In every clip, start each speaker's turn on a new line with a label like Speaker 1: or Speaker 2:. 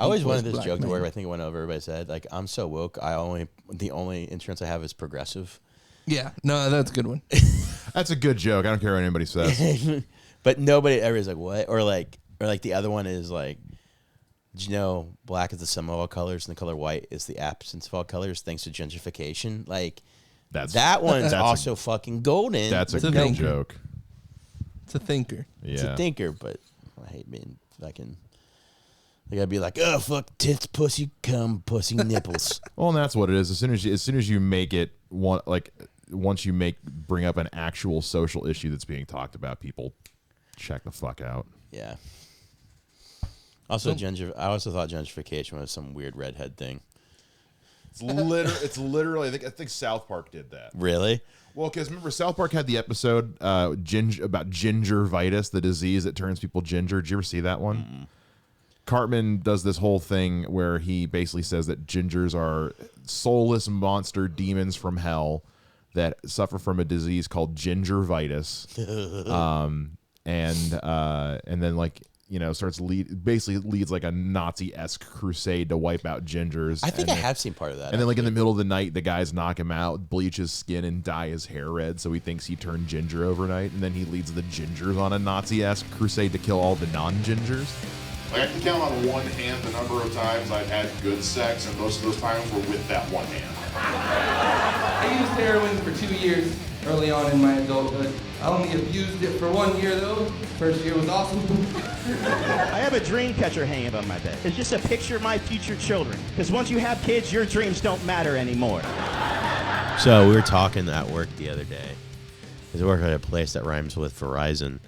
Speaker 1: I always wanted this joke to work. I think it went over everybody's head. Like, I'm so woke. The only insurance I have is Progressive.
Speaker 2: Yeah, no, that's a good one.
Speaker 3: That's a good joke. I don't care what anybody says.
Speaker 1: But nobody ever is like, what? Or like the other one is like, did you know black is the sum of all colors and the color white is the absence of all colors thanks to gentrification? Like, that one's also fucking golden.
Speaker 3: That's a good joke.
Speaker 2: It's a thinker.
Speaker 3: Yeah.
Speaker 1: It's a thinker, but I hate being fucking... They gotta be like, oh, fuck, tits, pussy, cum, pussy, nipples.
Speaker 3: Well, and that's what it is. As soon as you make it once you bring up an actual social issue that's being talked about, people check the fuck out.
Speaker 1: Yeah. Also, I also thought gentrification was some weird redhead thing.
Speaker 3: It's literally. I think South Park did that.
Speaker 1: Really?
Speaker 3: Well, because remember South Park had the episode about gingivitis, the disease that turns people ginger. Did you ever see that one? Mm-mm. Cartman does this whole thing where he basically says that gingers are soulless monster demons from hell that suffer from a disease called gingivitis, and then like leads like a Nazi-esque crusade to wipe out gingers.
Speaker 1: I think I have seen part of that.
Speaker 3: And then like in the middle of the night, the guys knock him out, bleach his skin, and dye his hair red, so he thinks he turned ginger overnight. And then he leads the gingers on a Nazi-esque crusade to kill all the non-gingers.
Speaker 4: Like I can count on one hand the number of times I've had good sex, and most of those times were with that one hand.
Speaker 5: I used heroin for 2 years early on in my adulthood. I only abused it for 1 year though. First year was awesome.
Speaker 6: I have a dream catcher hanging above my bed. It's just a picture of my future children. Because once you have kids, your dreams don't matter anymore.
Speaker 1: So we were talking at work the other day. Because I work at a place that rhymes with Verizon.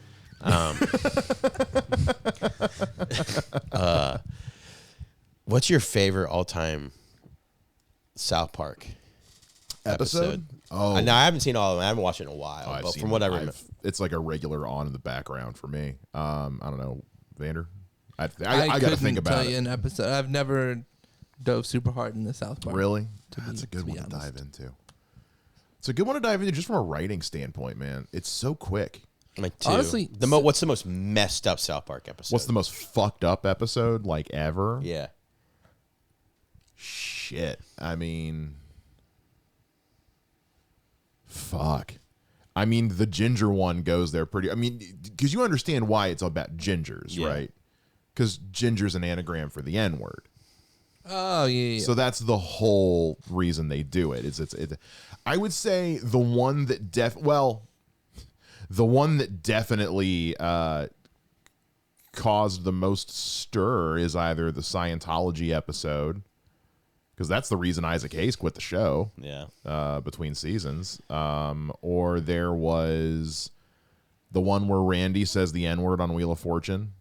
Speaker 1: What's your favorite all-time South Park episode?
Speaker 3: Oh,
Speaker 1: no, I haven't seen all of them. I haven't watched it in a while. But from what I remember,
Speaker 3: it's like a regular on in the background for me. I don't know, Vander. I got to think about
Speaker 2: tell you an episode. I've never dove super hard in the South Park.
Speaker 3: Really? That's a good one to dive into. It's a good one to dive into just from a writing standpoint, man. It's so quick.
Speaker 1: Like honestly, what's the most messed up South Park episode?
Speaker 3: What's the most fucked up episode like ever?
Speaker 1: Yeah.
Speaker 3: Shit. I mean, fuck. I mean, the ginger one goes there pretty. I mean, because you understand why it's about gingers, right? Because ginger's an anagram for the N word.
Speaker 2: Oh yeah.
Speaker 3: So that's the whole reason they do it. It's. I would say the one that definitely caused the most stir is either the Scientology episode, because that's the reason Isaac Hayes quit the show.
Speaker 1: Yeah.
Speaker 3: Between seasons, or there was the one where Randy says the N-word on Wheel of Fortune.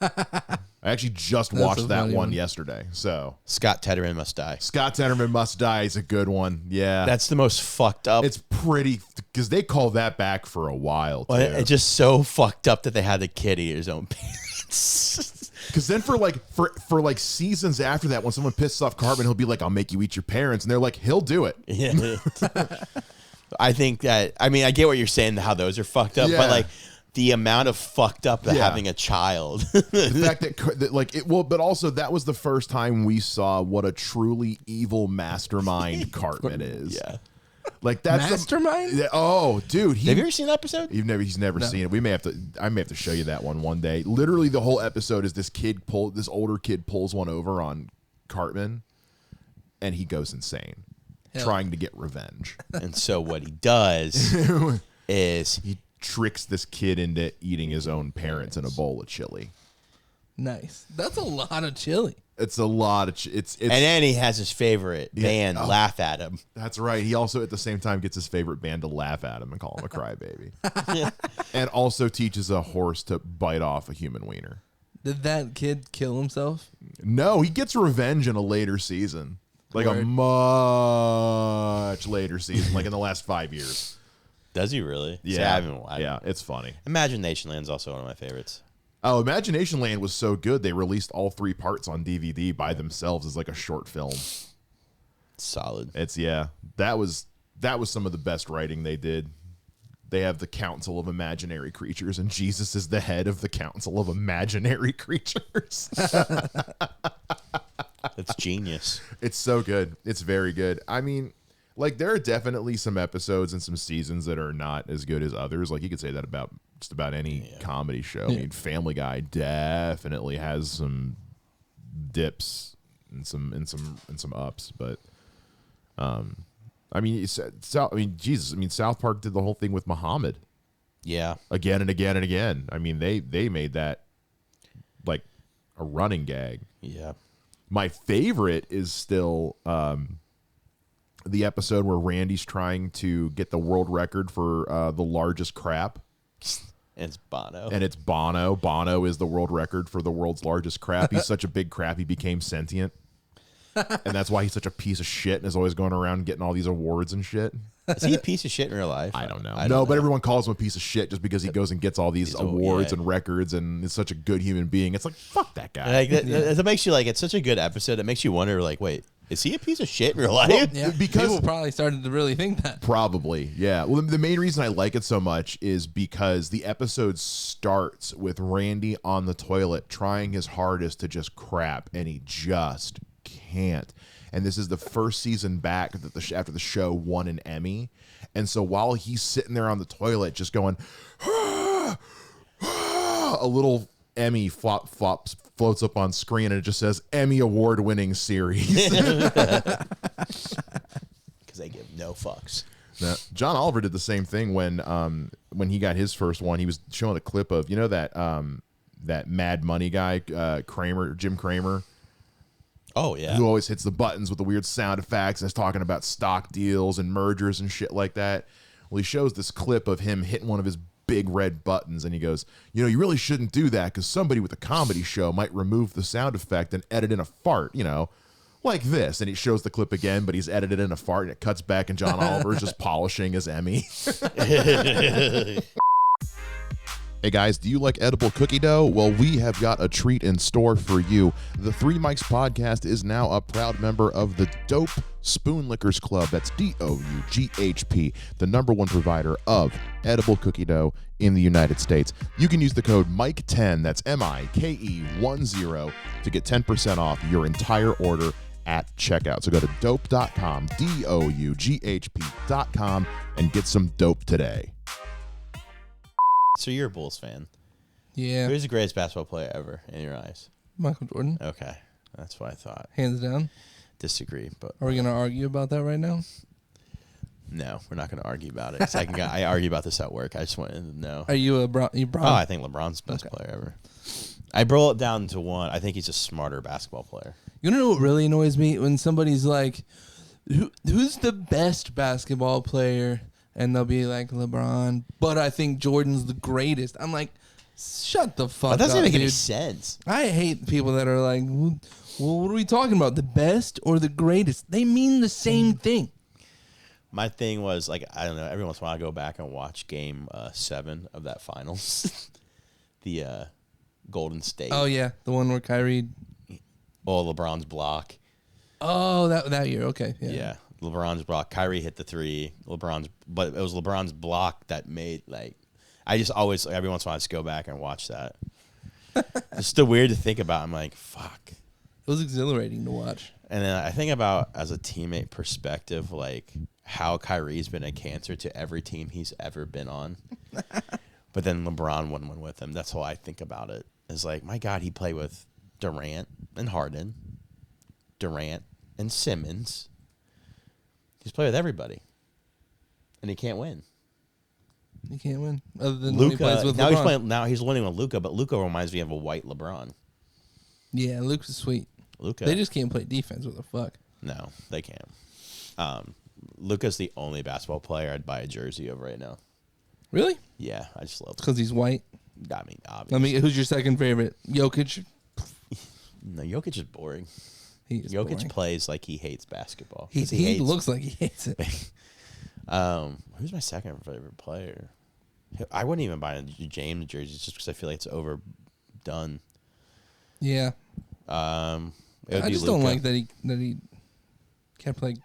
Speaker 3: I actually just watched that one yesterday. So
Speaker 1: Scott Tederman Must Die.
Speaker 3: Scott Tederman Must Die is a good one. Yeah,
Speaker 1: that's the most fucked up.
Speaker 3: It's pretty because they call that back for a while. Too.
Speaker 1: Well, it's just so fucked up that they had the kid eat his own parents.
Speaker 3: Because then for seasons after that, when someone pisses off Cartman, he'll be like, "I'll make you eat your parents," and they're like, "He'll do it."
Speaker 1: Yeah. I think that. I mean, I get what you're saying. How those are fucked up, but like. The amount of fucked up of having a child.
Speaker 3: The fact that but also that was the first time we saw what a truly evil mastermind Cartman is.
Speaker 1: Yeah.
Speaker 3: Like that's
Speaker 2: mastermind?
Speaker 3: Dude.
Speaker 1: Have you ever seen that episode?
Speaker 3: He's never seen it. I may have to show you that one day. Literally the whole episode is this older kid pulls one over on Cartman and he goes insane. Trying to get revenge.
Speaker 1: And so what he does is
Speaker 3: he tricks this kid into eating his own parents in a bowl of chili.
Speaker 2: Nice. That's a lot of chili.
Speaker 3: It's a lot of it's
Speaker 1: and then he has his favorite band laugh at him.
Speaker 3: That's right. He also at the same time gets his favorite band to laugh at him and call him a crybaby. And also teaches a horse to bite off a human wiener.
Speaker 2: Did that kid kill himself?
Speaker 3: No, he gets revenge in a later season. Like a much later season, like in the last 5 years.
Speaker 1: Does he really?
Speaker 3: Yeah. Yeah, it's funny.
Speaker 1: Imagination Land's also one of my favorites.
Speaker 3: Oh, Imagination Land was so good, they released all 3 parts on DVD by themselves as like a short film.
Speaker 1: Solid.
Speaker 3: That was some of the best writing they did. they have the Council of Imaginary Creatures, and Jesus is the head of the Council of Imaginary Creatures.
Speaker 1: That's genius.
Speaker 3: It's so good. It's very good. I mean, like, there are definitely some episodes and some seasons that are not as good as others. Like, you could say that about just about any comedy show. I mean, Family Guy definitely has some dips and some ups, but I mean, Jesus. I mean, South Park did the whole thing with Muhammad.
Speaker 1: Yeah.
Speaker 3: Again and again and again. I mean, they made that like a running gag.
Speaker 1: Yeah.
Speaker 3: My favorite is still the episode where Randy's trying to get the world record for the largest crap.
Speaker 1: And it's Bono.
Speaker 3: And it's Bono. Bono is the world record for the world's largest crap. He's such a big crap, he became sentient. And that's why he's such a piece of shit and is always going around getting all these awards and shit.
Speaker 1: Is he a piece of shit in real life?
Speaker 3: I don't know.
Speaker 1: I don't know.
Speaker 3: But everyone calls him a piece of shit just because he goes and gets all these awards and records and is such a good human being. It's like, fuck that guy.
Speaker 1: Like, that makes you like, it's such a good episode. It makes you wonder, like, wait, is he a piece of shit in real life?
Speaker 3: Well,
Speaker 2: Yeah,
Speaker 3: because
Speaker 2: people probably started to really think that.
Speaker 3: Probably, yeah. Well, the main reason I like it so much is because the episode starts with Randy on the toilet trying his hardest to just crap, and he just can't. And this is the first season back that after the show won an Emmy. And so while he's sitting there on the toilet just going, a little Emmy floats up on screen, and it just says Emmy award-winning series.
Speaker 1: Because they give no fucks.
Speaker 3: Now, John Oliver did the same thing when he got his first one. He was showing a clip of, you know, that Mad Money guy, Jim Cramer.
Speaker 1: Oh, yeah.
Speaker 3: Who always hits the buttons with the weird sound effects and is talking about stock deals and mergers and shit like that. Well, he shows this clip of him hitting one of his big red buttons, and he goes, you know, you really shouldn't do that because somebody with a comedy show might remove the sound effect and edit in a fart, you know, like this. And he shows the clip again, but he's edited in a fart, and it cuts back, and John Oliver's just polishing his Emmy. Hey guys, do you like edible cookie dough? Well, we have got a treat in store for you. The Three Mics podcast is now a proud member of the Dope Spoon Lickers Club. That's DOUGHP, the #1 provider of edible cookie dough in the United States. You can use the code MIKE10, that's MIKE10, to get 10% off your entire order at checkout. So go to dope.com, DOUGHP.com, and get some dope today.
Speaker 1: So you're a Bulls fan.
Speaker 2: Yeah.
Speaker 1: Who's the greatest basketball player ever in your eyes?
Speaker 2: Michael Jordan.
Speaker 1: Okay. That's what I thought.
Speaker 2: Hands down.
Speaker 1: Disagree, but
Speaker 2: Are we going to argue about that right now?
Speaker 1: no, we're not going to argue about it. 'Cause I argue about this at work. I just wanted to know.
Speaker 2: Are you a Bron?
Speaker 1: Oh, I think LeBron's the best player ever. I boil it down to one. I think he's a smarter basketball player.
Speaker 2: You know what really annoys me? When somebody's like, who's the best basketball player? And they'll be like, LeBron. But I think Jordan's the greatest. I'm like, shut the fuck up,
Speaker 1: That doesn't make any
Speaker 2: dude.
Speaker 1: sense.
Speaker 2: I hate people that are like, well, what are we talking about? The best or the greatest? They mean the same thing.
Speaker 1: My thing was, like, I don't know, every once in a while I go back and watch game 7 of that finals. The Golden State.
Speaker 2: Oh, yeah. The one where Kyrie.
Speaker 1: Oh, LeBron's block.
Speaker 2: Oh, that year. Okay.
Speaker 1: Yeah. LeBron's block. Kyrie hit the 3. But it was LeBron's block that made, like, I just always, every once in a while, I just go back and watch that. It's still weird to think about. I'm like, fuck.
Speaker 2: It was exhilarating to watch.
Speaker 1: And then I think about, as a teammate perspective, like, how Kyrie's been a cancer to every team he's ever been on. But then LeBron won one with him. That's how I think about it. It's like, my God, he played with Durant and Harden, Durant and Simmons. He's played with everybody, and he can't win.
Speaker 2: He can't win other than when he plays with LeBron.
Speaker 1: Now he's winning with Luka, but Luka reminds me of a white LeBron.
Speaker 2: Yeah, Luka's sweet.
Speaker 1: Luka,
Speaker 2: They just can't play defense. What the fuck?
Speaker 1: no, they can't. Luka's the only basketball player I'd buy a jersey of right now.
Speaker 2: Really?
Speaker 1: Yeah, I just love.
Speaker 2: Because he's white.
Speaker 1: I mean, obviously.
Speaker 2: Who's your second favorite? Jokic.
Speaker 1: No, Jokic is boring.
Speaker 2: He is
Speaker 1: Jokic
Speaker 2: boring.
Speaker 1: plays like he hates basketball.
Speaker 2: He
Speaker 1: 'Cause hates,
Speaker 2: looks like he hates it.
Speaker 1: Who's my second favorite player? I wouldn't even buy a James jersey just because I feel like it's overdone.
Speaker 2: Yeah.
Speaker 1: It would
Speaker 2: I
Speaker 1: be
Speaker 2: just
Speaker 1: Luka.
Speaker 2: don't like that he kept like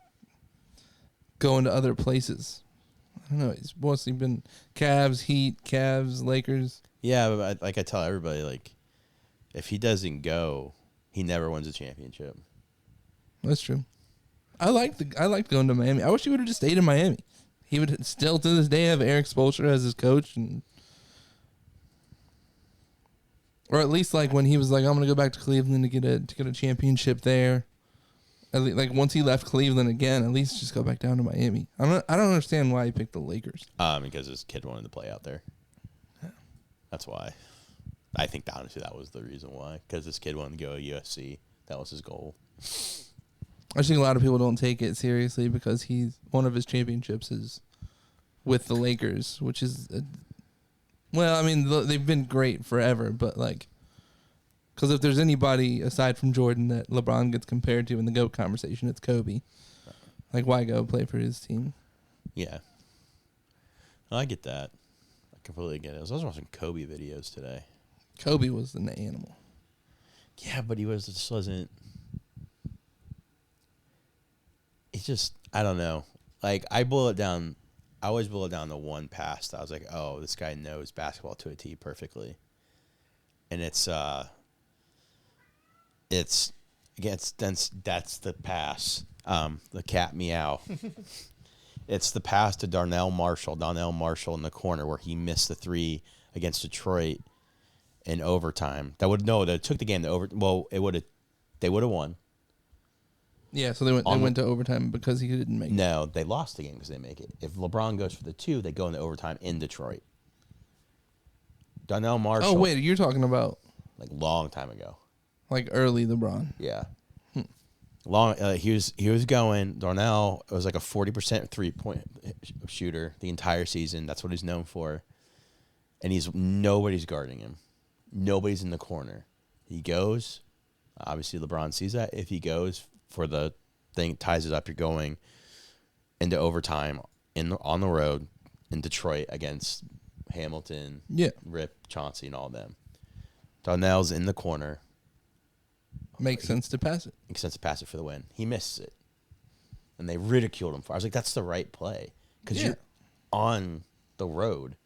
Speaker 2: going to other places. I don't know. It's mostly been Cavs, Heat, Cavs, Lakers.
Speaker 1: Yeah, but I tell everybody, like, if he doesn't go, he never wins a championship.
Speaker 2: That's true. I liked going to Miami. I wish he would have just stayed in Miami. He would still to this day have Eric Spoelstra as his coach, or at least like when he was like, I'm gonna go back to Cleveland to get a championship there. Like once he left Cleveland again, at least just go back down to Miami. I don't understand why he picked the Lakers.
Speaker 1: Because his kid wanted to play out there. Yeah. That's why. I think honestly that was the reason why. Because this kid wanted to go to USC. That was his goal.
Speaker 2: I think a lot of people don't take it seriously because one of his championships is with the Lakers, which is, well, I mean, they've been great forever, but like, because if there's anybody aside from Jordan that LeBron gets compared to in the GOAT conversation, it's Kobe. Like, why go play for his team?
Speaker 1: Yeah. I get that. I completely get it. I was also watching Kobe videos today.
Speaker 2: Kobe was an animal.
Speaker 1: Yeah, but just wasn't. It's just, I don't know. Like, I always boil it down to one pass. I was like, oh, this guy knows basketball to a T perfectly. And that's the pass. The cat meow. It's the pass to Darnell Marshall in the corner where he missed the three against Detroit in overtime. That took the game to over. Well, they would have won.
Speaker 2: Yeah, so they went to overtime because he didn't make it.
Speaker 1: No, they lost the game because they make it. If LeBron goes for the 2, they go into overtime in Detroit. Darnell Marshall.
Speaker 2: Oh wait, you're talking about
Speaker 1: like long time ago.
Speaker 2: Like early LeBron.
Speaker 1: Yeah. He was going. Darnell was like a 40% 3-point shooter the entire season. That's what he's known for. And nobody's guarding him. Nobody's in the corner. He goes. Obviously, LeBron sees that. If he goes for the thing, ties it up, you're going into overtime on the road in Detroit against Hamilton, Rip, Chauncey, and all them. Darnell's in the corner.
Speaker 2: Makes sense to pass it.
Speaker 1: Makes sense to pass it for the win. He misses it. And they ridiculed him for it. I was like, that's the right play. Because you're on the road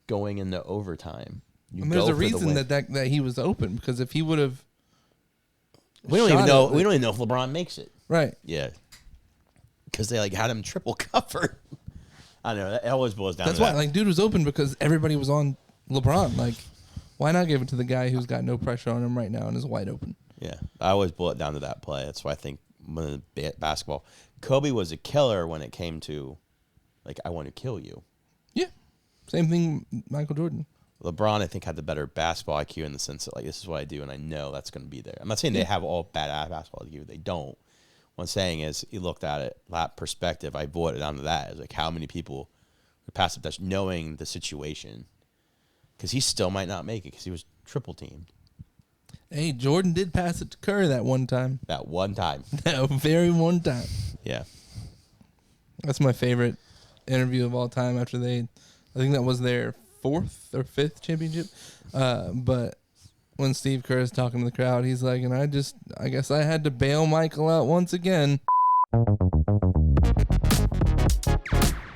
Speaker 1: going into overtime.
Speaker 2: There's a reason that he was open, because if he would have...
Speaker 1: We don't even know if LeBron makes it.
Speaker 2: Right.
Speaker 1: Yeah. Because they had him triple covered. I don't know. It always boils down to that.
Speaker 2: That's why, dude was open because everybody was on LeBron. Like, why not give it to the guy who's got no pressure on him right now and is wide open?
Speaker 1: Yeah. I always boil it down to that play. That's why I think when basketball, Kobe was a killer when it came to, I want to kill you.
Speaker 2: Yeah. Same thing, Michael Jordan.
Speaker 1: LeBron, I think, had the better basketball IQ in the sense that, this is what I do, and I know that's going to be there. I'm not saying they have all bad basketball IQ. They don't. What I'm saying is, he looked at it, that perspective, I boiled it down to that. It's how many people would pass up touch knowing the situation. Because he still might not make it because he was triple teamed.
Speaker 2: Hey, Jordan did pass it to Curry that one time.
Speaker 1: That one time.
Speaker 2: That very one time.
Speaker 1: Yeah.
Speaker 2: That's my favorite interview of all time I think that was their 4th or 5th championship. But when Steve Kerr is talking to the crowd, he's like, and I guess I had to bail Michael out once again.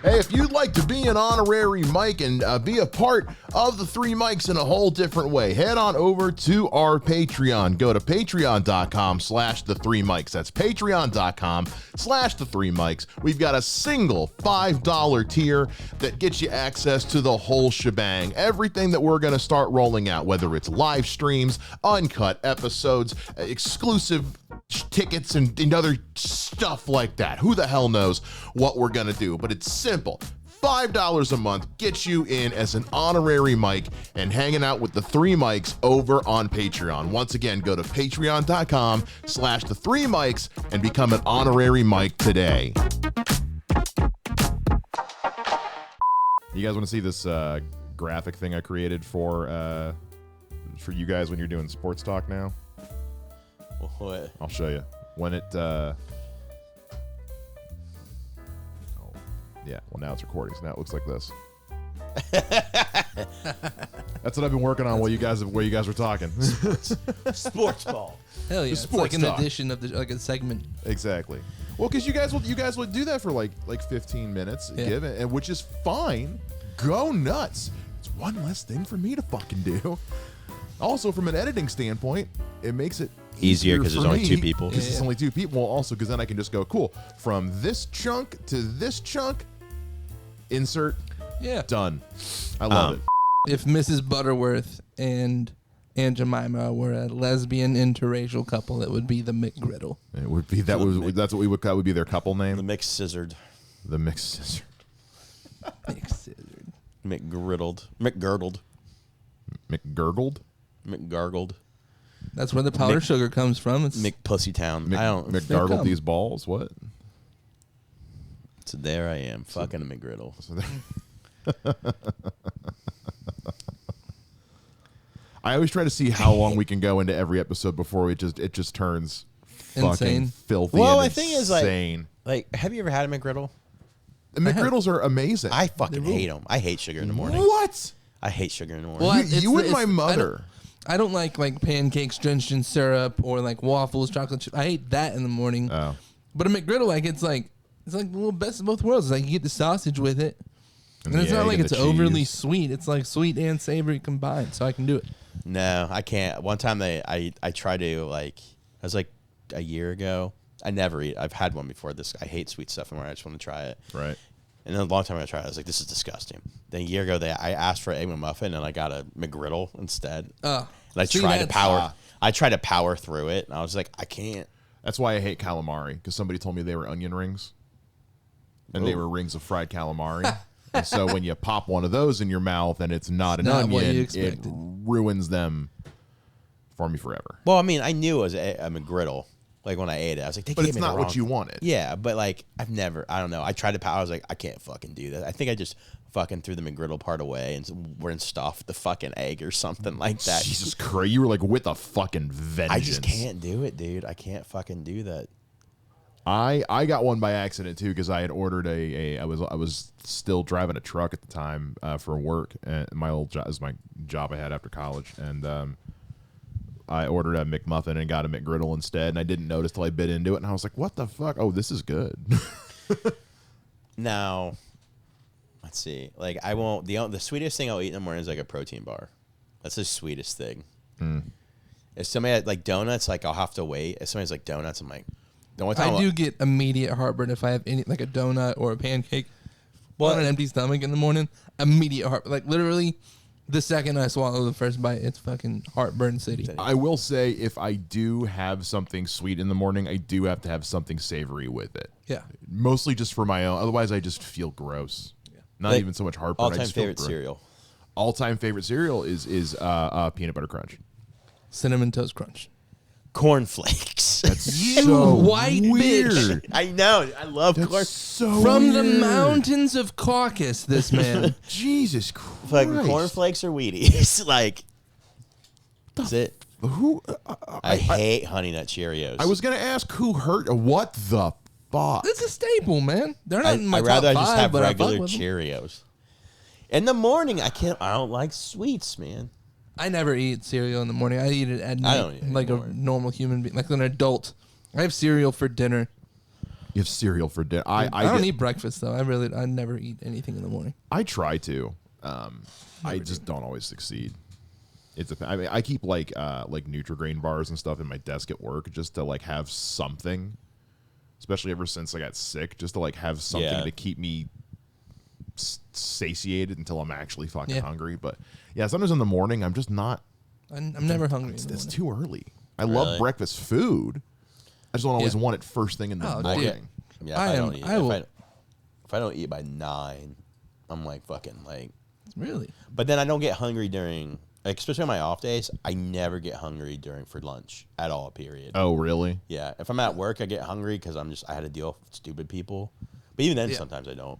Speaker 3: Hey, if you'd like to be an honorary Mike and be a part of the Three Mics in a whole different way, head on over to our Patreon. Go to patreon.com/the3mics. That's patreon.com/the3mics. We've got a single $5 tier that gets you access to the whole shebang. Everything that we're going to start rolling out, whether it's live streams, uncut episodes, exclusive tickets, and other stuff like that. Who the hell knows what we're going to do, but it's simple. $5 a month gets you in as an honorary mic and hanging out with the Three Mics over on Patreon. Once again, go to patreon.com/the3mics and become an honorary mic today. You guys want to see this graphic thing I created for you guys when you're doing sports talk now?
Speaker 1: What?
Speaker 3: I'll show you. When it... Yeah, well, now it's recording, so now it looks like this. That's what I've been working on while you guys were talking.
Speaker 1: Sports ball.
Speaker 2: Hell yeah. It's
Speaker 3: sports
Speaker 2: like an
Speaker 3: talk.
Speaker 2: addition of a segment.
Speaker 3: Exactly. Well, because you guys would do that for like 15 minutes, given, and which is fine. Go nuts. It's one less thing for me to fucking do. Also, from an editing standpoint, it makes it
Speaker 1: easier because there's only 2 people.
Speaker 3: Because it's only 2 people. Well, also because then I can just go, cool, from this chunk to this chunk, insert, done. I love it.
Speaker 2: If Mrs. Butterworth and Aunt Jemima were a lesbian interracial couple, it would be the McGriddle.
Speaker 3: It would be that's what we would that would be their couple name.
Speaker 1: The mixed scissored.
Speaker 3: The mixed scissor.
Speaker 2: Mixed scissored.
Speaker 1: McGriddled. McGirdled.
Speaker 3: McGurgled.
Speaker 1: McGargled.
Speaker 2: That's where the powder sugar comes from. It's
Speaker 1: McPussytown. I don't.
Speaker 3: McGargled these balls. What?
Speaker 1: So there I am, fucking a McGriddle.
Speaker 3: I always try to see how long we can go into every episode before it just turns fucking
Speaker 2: insane,
Speaker 3: filthy.
Speaker 1: Well,
Speaker 3: and
Speaker 1: the thing is, like, have you ever had a McGriddle?
Speaker 3: The McGriddles are amazing.
Speaker 1: I fucking hate them. I hate sugar in the morning.
Speaker 3: What?
Speaker 1: I hate sugar in the morning.
Speaker 2: Well,
Speaker 3: You and my mother.
Speaker 2: I don't like pancakes drenched in syrup or like waffles, chocolate chip. I hate that in the morning.
Speaker 3: Oh.
Speaker 2: But a McGriddle, it's like the little best of both worlds. It's like you get the sausage with it. And
Speaker 3: the
Speaker 2: it's not
Speaker 3: egg
Speaker 2: like
Speaker 3: and
Speaker 2: it's
Speaker 3: the
Speaker 2: overly
Speaker 3: cheese.
Speaker 2: sweet. It's like sweet and savory combined, so I can do it.
Speaker 1: No, I can't. One time I tried to, it was like a year ago. I never eat. I've had one before. I hate sweet stuff anymore. I just want to try it.
Speaker 3: Right.
Speaker 1: And then a long time ago I tried it. I was like, this is disgusting. Then a year ago I asked for an egg McMuffin and I got a McGriddle instead. And I tried to power through it and I was like, I can't.
Speaker 3: That's why I hate calamari, because somebody told me they were onion rings. And they were rings of fried calamari. And so when you pop one of those in your mouth and it's not an
Speaker 2: what you
Speaker 3: onion, it
Speaker 2: expected.
Speaker 3: ruins them for me forever.
Speaker 1: Well, I mean, I knew it was a McGriddle. Like when I ate it, I was like,
Speaker 3: but it's not what you wanted.
Speaker 1: Yeah, but like I don't know. I tried to power. I was like, I can't fucking do that. I think I just fucking threw the McGriddle part away and stuffed the fucking egg or something like that.
Speaker 3: Jesus Christ, you were like with a fucking vengeance.
Speaker 1: I just can't do it, dude. I can't fucking do that.
Speaker 3: I got one by accident too, because I had ordered I was still driving a truck at the time for work, and my old job is my job I had after college, and I ordered a McMuffin and got a McGriddle instead, and I didn't notice till I bit into it, and I was like, what the fuck? Oh, this is good.
Speaker 1: Now, let's see. Like I won't. The sweetest thing I'll eat in the morning is like a protein bar. That's the sweetest thing. If somebody had like donuts, like I'll have to wait. If somebody's like donuts, I'm like, the only time
Speaker 2: I do get immediate heartburn if I have any like a donut or a pancake on an empty stomach in the morning. Immediate heartburn. Like literally the second I swallow the first bite, it's fucking heartburn city.
Speaker 3: I will say, if I do have something sweet in the morning, I do have to have something savory with it.
Speaker 2: Yeah.
Speaker 3: Mostly just for my own. Otherwise, I just feel gross. Yeah. Not even so much heartburn.
Speaker 1: All-time favorite cereal.
Speaker 3: All-time favorite cereal is peanut butter crunch.
Speaker 2: Cinnamon Toast Crunch.
Speaker 1: Cornflakes.
Speaker 3: That's
Speaker 2: You
Speaker 3: so
Speaker 2: white
Speaker 3: weird.
Speaker 2: bitch.
Speaker 1: I know. I love corn.
Speaker 3: So
Speaker 2: From the
Speaker 3: weird.
Speaker 2: mountains of Caucasus, this man.
Speaker 3: Jesus Christ.
Speaker 1: Fucking cornflakes or Wheaties. Like, that's it.
Speaker 3: Who?
Speaker 1: I hate Honey Nut Cheerios.
Speaker 3: I was gonna ask who hurt. What the fuck?
Speaker 2: It's a staple, man. They're not in my
Speaker 1: I'd
Speaker 2: top
Speaker 1: rather
Speaker 2: five,
Speaker 1: just have
Speaker 2: but I
Speaker 1: regular
Speaker 2: fuck with them.
Speaker 1: Cheerios. In the morning, I don't like sweets, man.
Speaker 2: I never eat cereal in the morning. I eat it at night,
Speaker 1: don't eat it
Speaker 2: like a
Speaker 1: anymore.
Speaker 2: normal human being, like an adult. I have cereal for dinner.
Speaker 3: You have cereal for dinner.
Speaker 2: I don't eat breakfast though. I never eat anything in the morning.
Speaker 3: I try to. I just don't always succeed. I mean, I keep like Nutri-Grain bars and stuff in my desk at work just to like have something. Especially ever since I got sick, just to like have something to keep me satiated until I'm actually fucking hungry. But yeah, sometimes in the morning I'm just not.
Speaker 2: I'm never hungry.
Speaker 3: It's too early. I love breakfast food. I just don't always want it first thing in the morning.
Speaker 1: Yeah, if I don't eat by 9, I'm like fucking like.
Speaker 2: Really?
Speaker 1: But then I don't get hungry during, like, especially on my off days. I never get hungry for lunch at all. Period.
Speaker 3: Oh, really?
Speaker 1: Yeah. If I'm at work, I get hungry because I had to deal with stupid people. But even then, sometimes I don't.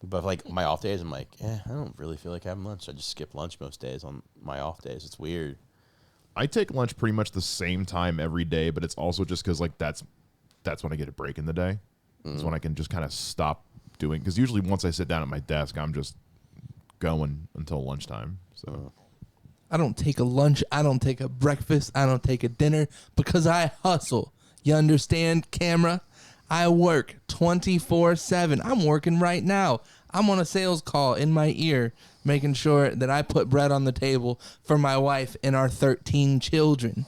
Speaker 1: But like my off days, I'm like, I don't really feel like having lunch. I just skip lunch most days on my off days. It's weird.
Speaker 3: I take lunch pretty much the same time every day, but it's also just because like that's when I get a break in the day. It's when I can just kind of stop doing, because usually once I sit down at my desk, I'm just going until lunchtime. So
Speaker 2: I don't take a lunch. I don't take a breakfast. I don't take a dinner because I hustle. You understand, camera? I work 24/7. I'm working right now. I'm on a sales call in my ear, making sure that I put bread on the table for my wife and our 13 children.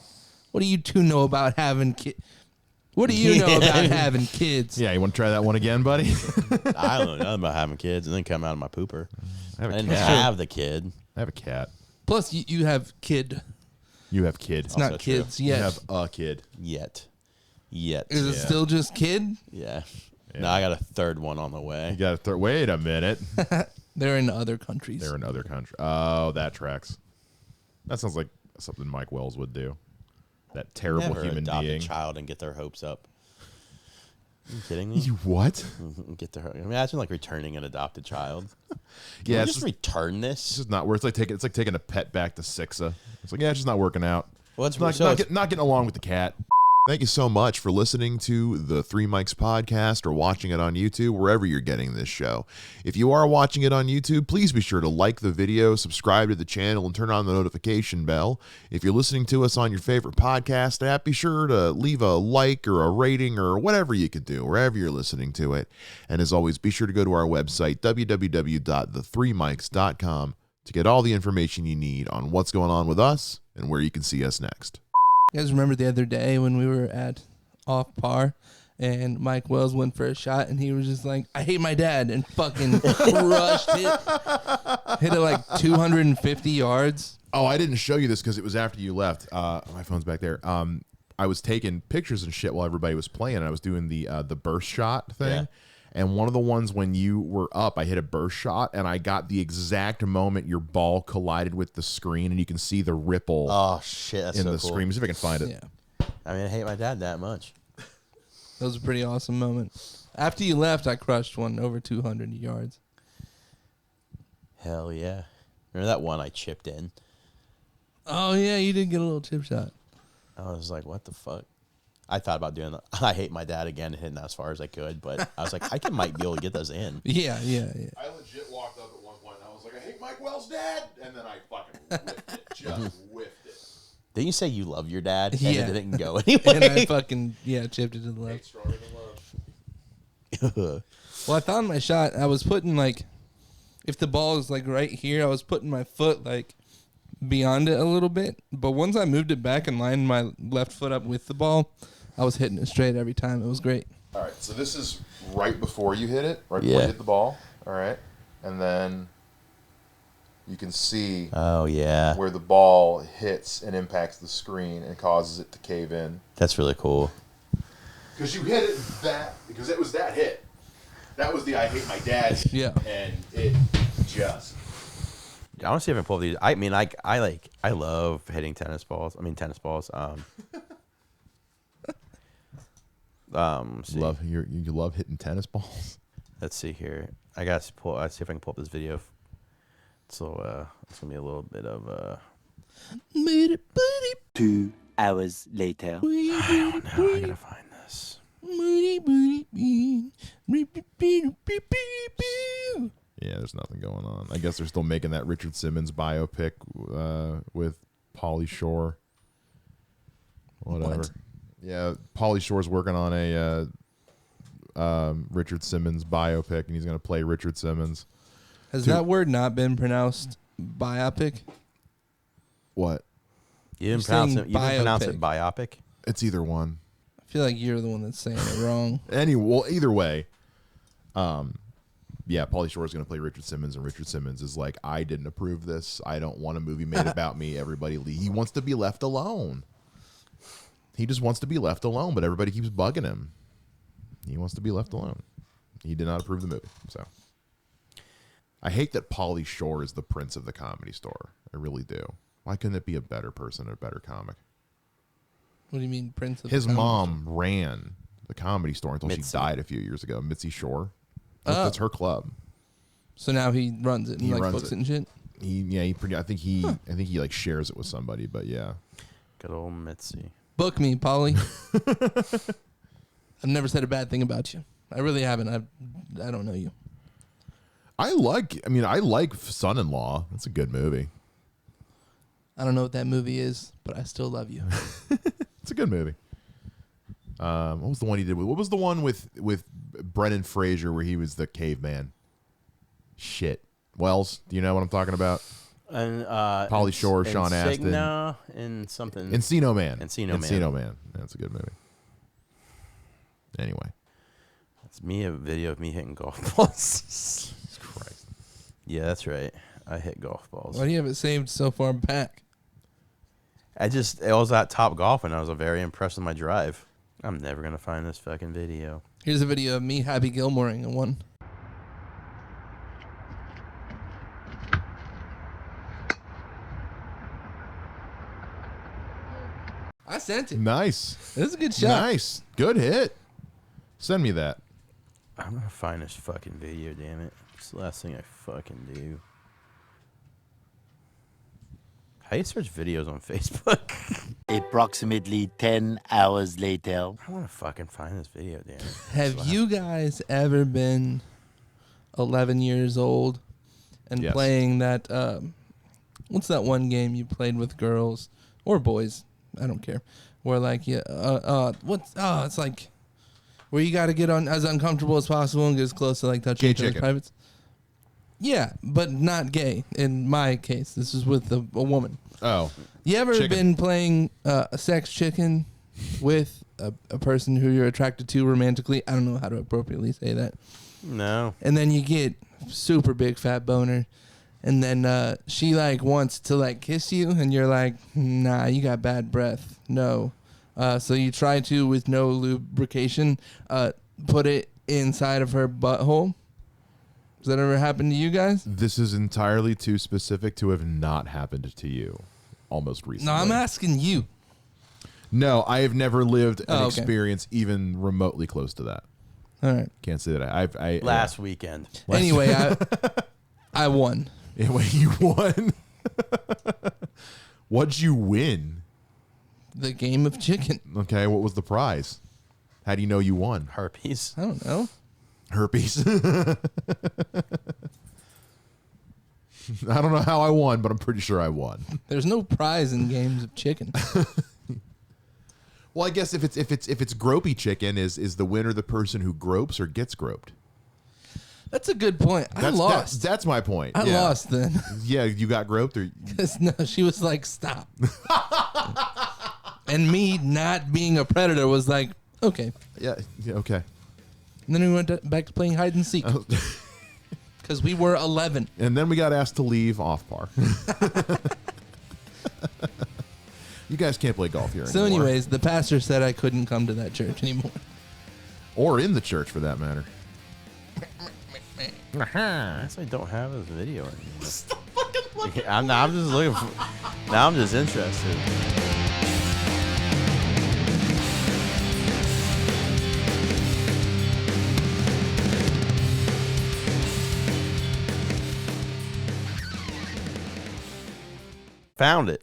Speaker 2: What do you two know about having kids? What do you know about having kids?
Speaker 3: Yeah, you want to try that one again, buddy?
Speaker 1: I don't know nothing about having kids and then come out of my pooper.
Speaker 3: I
Speaker 1: I didn't have the kid.
Speaker 3: I have a cat.
Speaker 2: Plus, you have kid.
Speaker 3: You have kid.
Speaker 2: It's not kids
Speaker 3: You
Speaker 2: yet.
Speaker 3: have a kid.
Speaker 1: Yet.
Speaker 2: Is it still just kid?
Speaker 1: Yeah. No, I got a third one on the way.
Speaker 3: You got to wait a minute.
Speaker 2: They're in other countries.
Speaker 3: They're in other countries. Oh, that tracks. That sounds like something Mike Wells would do. That terrible
Speaker 1: Never
Speaker 3: human
Speaker 1: adopt
Speaker 3: being.
Speaker 1: a child and get their hopes up. Are you kidding me?
Speaker 3: You what?
Speaker 1: Get their. Imagine like returning an adopted child.
Speaker 3: Yeah,
Speaker 1: Can we
Speaker 3: it's
Speaker 1: just return this.
Speaker 3: It's just not worth. It's like taking a pet back to Sixa. It's like, yeah, it's just not working out.
Speaker 1: Well,
Speaker 3: It's not getting along with the cat. Thank you so much for listening to the Three Mics podcast or watching it on YouTube, wherever you're getting this show. If you are watching it on YouTube, please be sure to like the video, subscribe to the channel, and turn on the notification bell. If you're listening to us on your favorite podcast app, be sure to leave a like or a rating or whatever you could do, wherever you're listening to it. And as always, be sure to go to our website, www.the3mics.com, to get all the information you need on what's going on with us and where you can see us next.
Speaker 2: You guys remember the other day when we were at Off Par and Mike Wells went for a shot and he was just like, I hate my dad, and fucking crushed it. Hit it like 250 yards.
Speaker 3: Oh, I didn't show you this because it was after you left. My phone's back there. I was taking pictures and shit while everybody was playing. And I was doing the burst shot thing.
Speaker 1: Yeah.
Speaker 3: And one of the ones when you were up, I hit a burst shot, and I got the exact moment your ball collided with the screen, and you can see the ripple
Speaker 1: Oh shit! That's
Speaker 3: in
Speaker 1: so
Speaker 3: the
Speaker 1: cool.
Speaker 3: screen. See if I can find it.
Speaker 2: Yeah.
Speaker 1: I mean, I hate my dad that much.
Speaker 2: That was a pretty awesome moment. After you left, I crushed one over 200 yards.
Speaker 1: Hell yeah! Remember that one I chipped in?
Speaker 2: Oh, yeah, you did get a little chip shot.
Speaker 1: I was like, what the fuck? I thought about doing that. I hate my dad again and hitting that as far as I could, but I was like, might be able to get those in.
Speaker 2: Yeah.
Speaker 4: I legit walked up at one point and I was like, I hate Mike Wells' dad, and then I fucking whiffed it. Just whiffed it.
Speaker 1: Didn't you say you love your dad? And
Speaker 2: Yeah.
Speaker 1: it didn't go anyway.
Speaker 2: And I fucking, chipped it to the left.
Speaker 4: Hate stronger than love.
Speaker 2: Well, I found my shot. I was putting, like, if the ball is, like, right here, I was putting my foot, like, beyond it a little bit. But once I moved it back and lined my left foot up with the ball, I was hitting it straight every time. It was great.
Speaker 3: All right, so this is right before you hit it, right
Speaker 1: Yeah.
Speaker 3: before you hit the ball. All right, and then you can see
Speaker 1: Oh yeah,
Speaker 3: where the ball hits and impacts the screen and causes it to cave in.
Speaker 1: that's really cool.
Speaker 4: Because you hit it because it was that hit. That was the I hate my dad.
Speaker 2: Yeah.
Speaker 4: And it just.
Speaker 1: I want to see if I can pull these. I mean, I love hitting tennis balls. See.
Speaker 3: You love hitting tennis balls.
Speaker 1: Let's see here. I got to pull. Let's see if I can pull up this video. So it's gonna be a little bit of
Speaker 7: 2 hours later.
Speaker 1: I don't know. I gotta find this.
Speaker 3: Yeah, there's nothing going on. I guess they're still making that Richard Simmons biopic with Pauly Shore. Whatever.
Speaker 2: What?
Speaker 3: Yeah, Pauly Shore's working on a Richard Simmons biopic, and he's going to play Richard Simmons.
Speaker 2: Has that word not been pronounced biopic?
Speaker 3: What?
Speaker 1: You didn't
Speaker 2: You're
Speaker 1: pronounce
Speaker 2: saying
Speaker 1: it. You didn't pronounce it
Speaker 2: biopic.
Speaker 1: biopic.
Speaker 3: It's either one.
Speaker 2: I feel like you're the one that's saying it wrong.
Speaker 3: Well, either way. Yeah, Pauly Shore is going to play Richard Simmons, and Richard Simmons is like, I didn't approve this. I don't want a movie made about me. Everybody leave. He wants to be left alone. He just wants to be left alone, but everybody keeps bugging him. He wants to be left alone. He did not approve the movie. So I hate that Pauly Shore is the prince of the Comedy Store. I really do. Why couldn't it be a better person, a better comic?
Speaker 2: What do you mean, Prince of
Speaker 3: His
Speaker 2: the Comedy
Speaker 3: mom ran the Comedy Store until she
Speaker 1: Mitzi.
Speaker 3: died a few years ago. Mitzi Shore. That's her club.
Speaker 2: So now he runs it and
Speaker 3: He
Speaker 2: like
Speaker 3: runs
Speaker 2: books
Speaker 3: it.
Speaker 2: it and shit.
Speaker 3: I think he like shares it with somebody, but yeah.
Speaker 1: Good old Mitzi.
Speaker 2: Book me, Polly. I've never said a bad thing about you. I really haven't. I don't know you.
Speaker 3: I like Son-in-Law. That's a good movie.
Speaker 2: I don't know what that movie is, but I still love you.
Speaker 3: It's a good movie. What was the one he did? What was the one with Brendan Fraser where he was the caveman? Shit. Wells, do you know what I'm talking about?
Speaker 1: And
Speaker 3: Pauly Shore, Sean Astin.
Speaker 1: And something.
Speaker 3: Encino Man.
Speaker 1: Encino Man.
Speaker 3: That's a good movie. Anyway.
Speaker 1: It's a video of me hitting golf balls.
Speaker 3: Jesus Christ.
Speaker 1: Yeah, that's right. I hit golf balls.
Speaker 2: Why do you have it saved so far back?
Speaker 1: I was at Top Golf and I was very impressed with my drive. I'm never going to find this fucking video.
Speaker 2: Here's a video of me Happy Gilmoreing in one. I sent it.
Speaker 3: Nice.
Speaker 2: This is a good shot.
Speaker 3: Nice. Good hit. Send me that.
Speaker 1: I'm going to find this fucking video, damn it. It's the last thing I fucking do. How do you search videos on Facebook?
Speaker 7: Approximately 10 hours later.
Speaker 1: I want to fucking find this video, damn it.
Speaker 2: Have you guys ever been 11 years old and
Speaker 3: Yes.
Speaker 2: playing that, what's that one game you played with girls or boys? I don't care. Where like, it's like where you got to get on as uncomfortable as possible and get as close to like touching
Speaker 3: Gay
Speaker 2: each other's
Speaker 3: chicken.
Speaker 2: privates. Yeah, but not gay in my case. This is with a woman.
Speaker 3: Oh.
Speaker 2: You ever
Speaker 3: Chicken.
Speaker 2: been playing a sex chicken with a person who you're attracted to romantically? I don't know how to appropriately say that.
Speaker 1: No.
Speaker 2: And then you get super big fat boner, and then she like wants to like kiss you, and you're like, nah, you got bad breath. No. So you try to, with no lubrication, put it inside of her butthole. Has that ever happened to you guys?
Speaker 3: This is entirely too specific to have not happened to you almost recently.
Speaker 2: No, I'm asking you.
Speaker 3: No, I have never lived an
Speaker 2: Oh, okay.
Speaker 3: experience even remotely close to that.
Speaker 2: All right.
Speaker 3: Can't say that. I
Speaker 1: Last weekend.
Speaker 2: Anyway, I won.
Speaker 3: Anyway, you won. What'd you win?
Speaker 2: The game of chicken.
Speaker 3: Okay, what was the prize? How do you know you won?
Speaker 1: Herpes.
Speaker 2: I don't know.
Speaker 3: Herpes. I don't know how I won, but I'm pretty sure I won.
Speaker 2: There's no prize in games of chicken.
Speaker 3: Well, I guess if it's gropey chicken, is the winner the person who gropes or gets groped?
Speaker 2: That's a good point. I lost.
Speaker 3: That's my point.
Speaker 2: I
Speaker 3: Yeah.
Speaker 2: lost then.
Speaker 3: Yeah, you got groped or
Speaker 2: 'Cause no, she was like, stop. And me not being a predator was like, okay.
Speaker 3: yeah, okay.
Speaker 2: And then we went back to playing hide and seek. Because we were 11.
Speaker 3: And then we got asked to leave off par. You guys can't play golf here
Speaker 2: So
Speaker 3: anymore.
Speaker 2: anyways, the pastor said I couldn't come to that church anymore.
Speaker 3: Or in the church, for that matter.
Speaker 1: I guess I don't have this video anymore. I'm just looking for. Now I'm just interested. Found it.